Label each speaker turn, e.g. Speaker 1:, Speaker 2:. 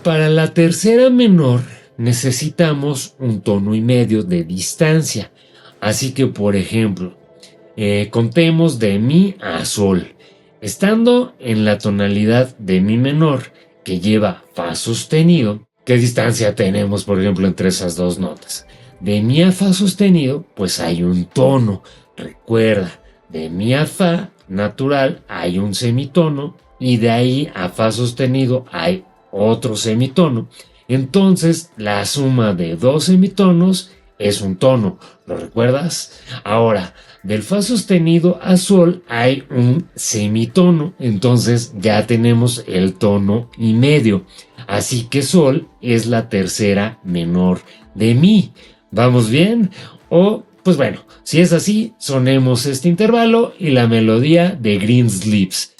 Speaker 1: para la tercera menor necesitamos un tono y medio de distancia. Así que, por ejemplo, contemos de mi a sol. Estando en la tonalidad de mi menor, que lleva fa sostenido, ¿qué distancia tenemos, por ejemplo, entre esas dos notas? De mi a fa sostenido, pues hay un tono. Recuerda, de mi a fa natural hay un semitono y de ahí a fa sostenido hay otro semitono. Entonces, la suma de dos semitonos es un tono. ¿Lo recuerdas? Ahora, del fa sostenido a sol hay un semitono, entonces ya tenemos el tono y medio. Así que sol es la tercera menor de mi. ¿Vamos bien? O, pues bueno, si es así, sonemos este intervalo y la melodía de Green Sleeves.